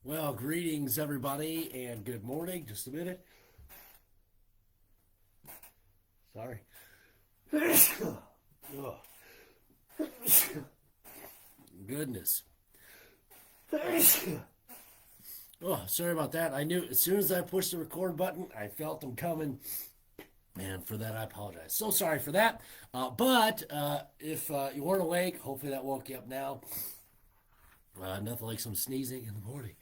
Well, greetings, everybody, and good morning. Just a minute. Sorry. Oh, goodness. Oh, sorry about that. I knew as soon as I pushed the record button, I felt them coming. And for that, I apologize. So sorry for that. But if you weren't awake, hopefully that woke you up now. Nothing like some sneezing in the morning.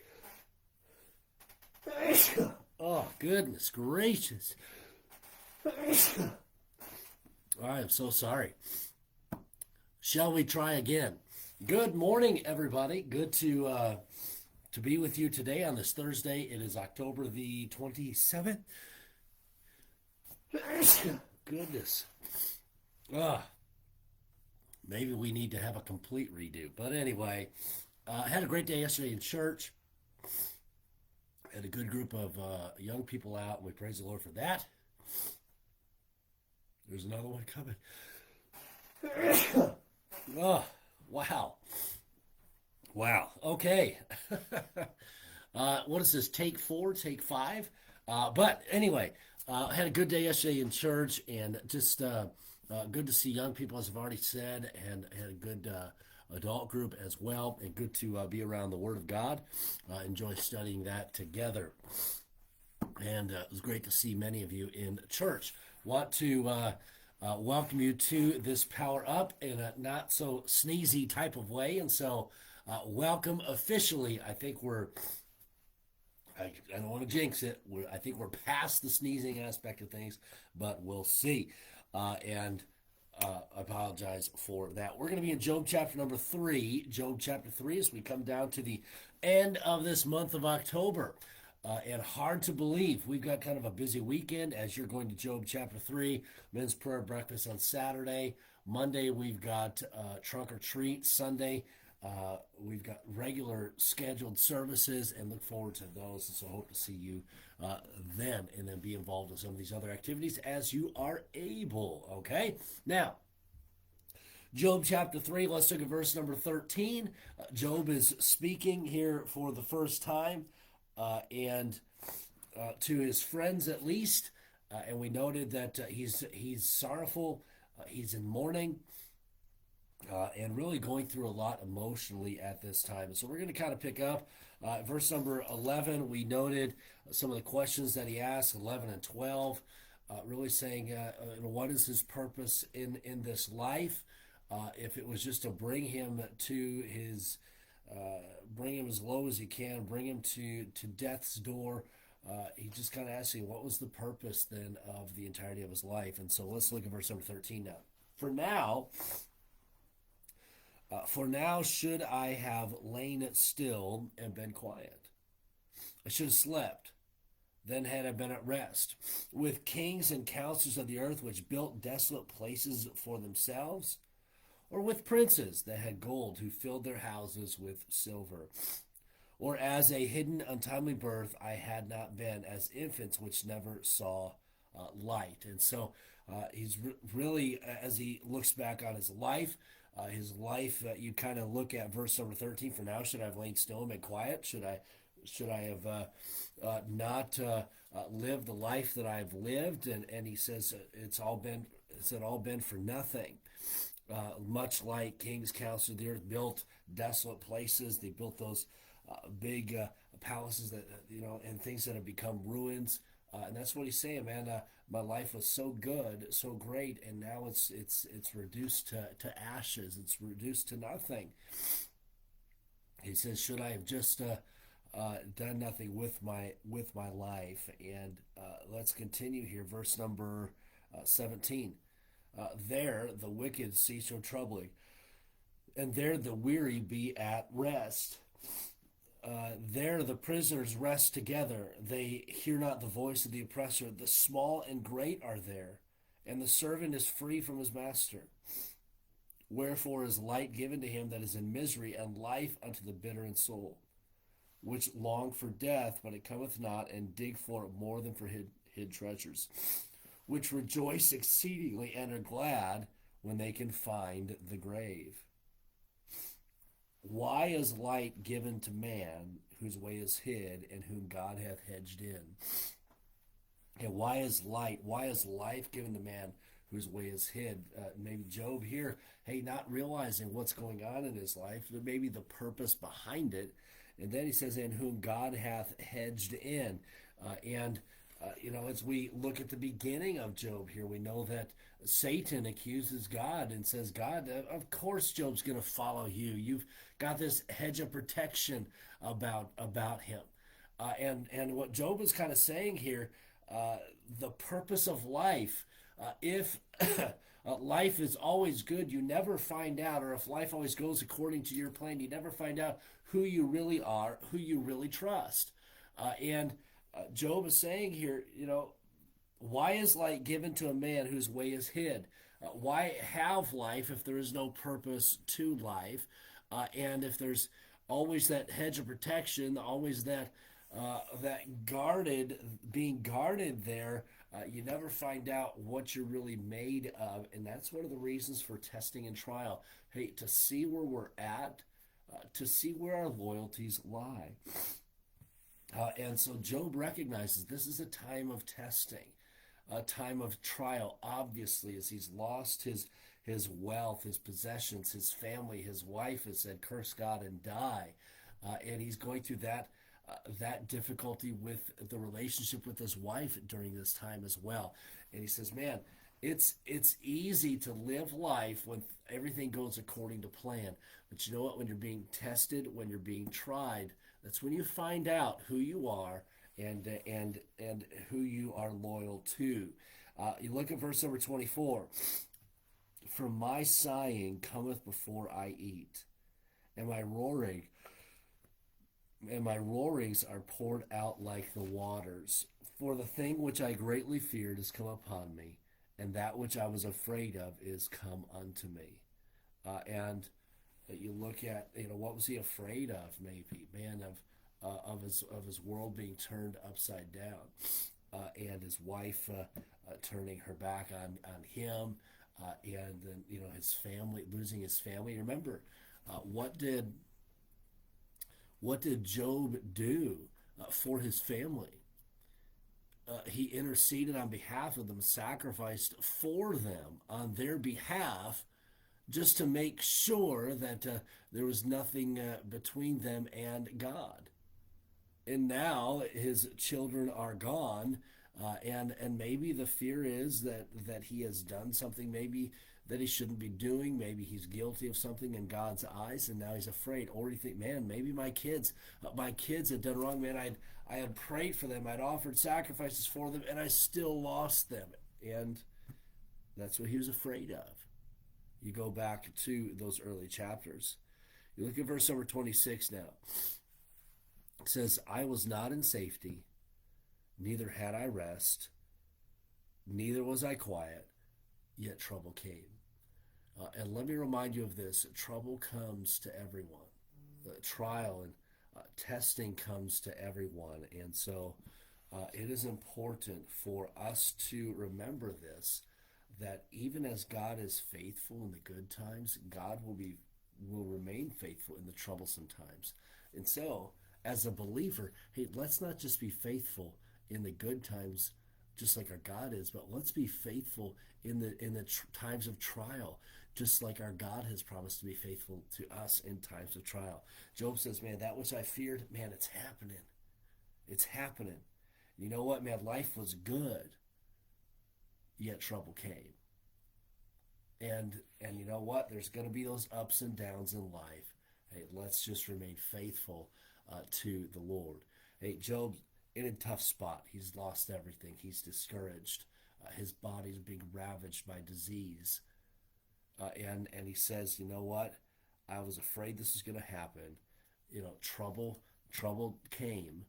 Oh, goodness gracious. I am so sorry. Shall we try again? Good morning, everybody. Good to be with you today on this Thursday. It is October the 27th. Goodness. Ah, maybe we need to have a complete redo. But anyway, I had a great day yesterday in church. Had a good group of young people out, and we praise the Lord for that. There's another one coming. Oh, wow. Wow. Okay. What is this? Take four, take five? But anyway, I had a good day yesterday in church, and just good to see young people, as I've already said, and had a good adult group as well, and good to be around the Word of God. Enjoy studying that together. And it was great to see many of you in church. Want to welcome you to this Power Up in a not so sneezy type of way. And so, welcome officially. I don't want to jinx it. I think we're past the sneezing aspect of things, but we'll see. And I apologize for that. We're going to be in Job chapter number 3. Job chapter 3 as we come down to the end of this month of October. And hard to believe, we've got kind of a busy weekend as you're going to Job chapter 3, men's prayer breakfast on Saturday. Monday, we've got trunk or treat. Sunday, we've got regular scheduled services and look forward to those. And so hope to see you then and then be involved in some of these other activities as you are able. Okay? Now, Job chapter 3, let's look at verse number 13. Job is speaking here for the first time and to his friends at least. And we noted that he's sorrowful, he's in mourning, and really going through a lot emotionally at this time. And so we're going to kind of pick up verse number 11. We noted some of the questions that he asked, 11 and 12, really saying, what is his purpose in this life? If it was just to bring him to his bring him as low as he can, bring him to death's door. He just kind of asking, what was the purpose then of the entirety of his life? And so let's look at verse number 13 now. For now, should I have lain still and been quiet? I should have slept. Then had I been at rest. With kings and counselors of the earth, which built desolate places for themselves, or with princes that had gold, who filled their houses with silver. Or as a hidden, untimely birth, I had not been, as infants which never saw light. And so he's really, as he looks back on his life, you kind of look at verse number 13. For now, should I have lain still and been quiet? Should I have not lived the life that I've lived? And he says it's all been for nothing. Much like kings, counselors of the earth built desolate places, they built those big palaces that and things that have become ruins. And that's what he's saying, man. My life was so good, so great, and now it's reduced to ashes. It's reduced to nothing. He says, "Should I have just done nothing with my life?" And let's continue here, verse number 17. There the wicked cease from troubling, and there the weary be at rest. There the prisoners rest together. They hear not the voice of the oppressor. The small and great are there, and the servant is free from his master. Wherefore is light given to him that is in misery, and life unto the bitter in soul, which long for death, but it cometh not, and dig for it more than for hid treasures, which rejoice exceedingly and are glad when they can find the grave. Why is light given to man whose way is hid and whom God hath hedged in? And why is light? Why is life given to man whose way is hid? Maybe Job here, hey, not realizing what's going on in his life, but maybe the purpose behind it. And then he says, in whom God hath hedged in. As we look at the beginning of Job here, we know that Satan accuses God and says, God, of course Job's going to follow you. You've got this hedge of protection about him. And what Job is kind of saying here, the purpose of life, if life is always good, you never find out, or if life always goes according to your plan, you never find out who you really are, who you really trust. And Job is saying here, why is light given to a man whose way is hid? Why have life if there is no purpose to life? And if there's always that hedge of protection, always that being guarded there, you never find out what you're really made of. And that's one of the reasons for testing and trial. Hey, to see where we're at, to see where our loyalties lie. And so Job recognizes this is a time of testing, a time of trial, obviously, as he's lost his wealth, his possessions, his family, his wife has said, curse God and die. And he's going through that difficulty with the relationship with his wife during this time as well. And he says, man, it's easy to live life when everything goes according to plan. But you know what? When you're being tested, when you're being tried, that's when you find out who you are and who you are loyal to. You look at verse number 24. For my sighing cometh before I eat, and my roarings are poured out like the waters. For the thing which I greatly feared is come upon me, and that which I was afraid of is come unto me. And you look at, what was he afraid of? Maybe, man, of his world being turned upside down, and his wife turning her back on him, and then his family, losing his family. Remember, what did Job do for his family? He interceded on behalf of them, sacrificed for them on their behalf, just to make sure that there was nothing between them and God. And now his children are gone, and maybe the fear is that he has done something maybe that he shouldn't be doing. Maybe he's guilty of something in God's eyes, and now he's afraid. Or you think, man, maybe my kids had done wrong. Man, I had prayed for them, I'd offered sacrifices for them, and I still lost them. And that's what he was afraid of. You go back to those early chapters. You look at verse number 26 now. It says, I was not in safety, neither had I rest, neither was I quiet, yet trouble came. And let me remind you of this. Trouble comes to everyone. Trial and testing comes to everyone. And so it is important for us to remember this, that even as God is faithful in the good times, God will remain faithful in the troublesome times. And so, as a believer, hey, let's not just be faithful in the good times, just like our God is, but let's be faithful in the times of trial, just like our God has promised to be faithful to us in times of trial. Job says, man, that which I feared, man, it's happening. It's happening. You know what, man, life was good, yet trouble came. And you know what? There's going to be those ups and downs in life. Hey, let's just remain faithful to the Lord. Hey, Job's in a tough spot. He's lost everything. He's discouraged. His body's being ravaged by disease. And he says, you know what? I was afraid this was going to happen. Trouble came.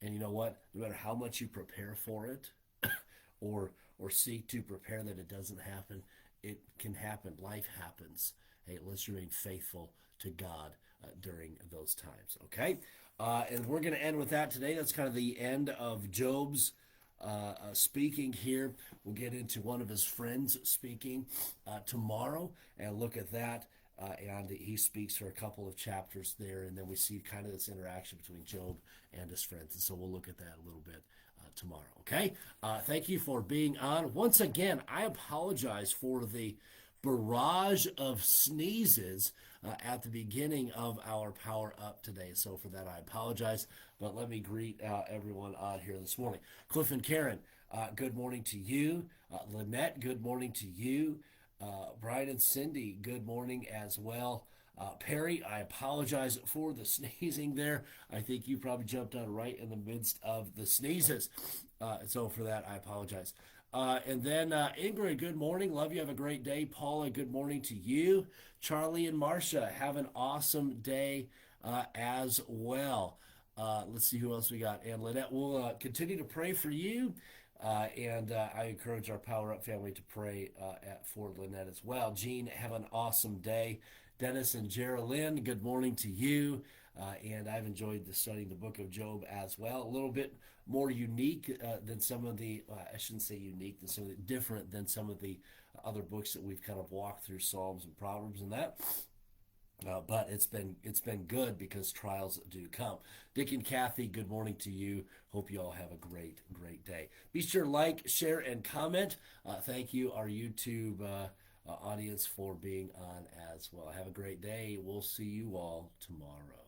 And you know what? No matter how much you prepare for it, or seek to prepare that it doesn't happen, it can happen. Life happens. Hey, let's remain faithful to God during those times. Okay? And we're going to end with that today. That's kind of the end of Job's speaking here. We'll get into one of his friends speaking tomorrow and look at that. and he speaks for a couple of chapters there, and then we see kind of this interaction between Job and his friends. And so we'll look at that a little bit tomorrow. Okay? Thank you for being on. Once again, I apologize for the barrage of sneezes at the beginning of our Power Up today. So for that, I apologize. But let me greet everyone on here this morning. Cliff and Karen, good morning to you. Lynette, good morning to you. Brian and Cindy, good morning as well. Perry, I apologize for the sneezing there. I think you probably jumped on right in the midst of the sneezes. So for that, I apologize. And then Ingrid, good morning. Love you. Have a great day. Paula, good morning to you. Charlie and Marcia, have an awesome day as well. Let's see who else we got. And Lynette, we'll continue to pray for you. And I encourage our Power Up family to pray for Lynette as well. Jean, have an awesome day. Dennis and Geraldine, good morning to you. And I've enjoyed studying the book of Job as well. A little bit more unique than some of the, I shouldn't say unique, than some of the different than some of the other books that we've kind of walked through, Psalms and Proverbs and that. But it's been good because trials do come. Dick and Kathy, good morning to you. Hope you all have a great day. Be sure to like, share, and comment. Thank you, our YouTube audience, for being on as well. Have a great day. We'll see you all tomorrow.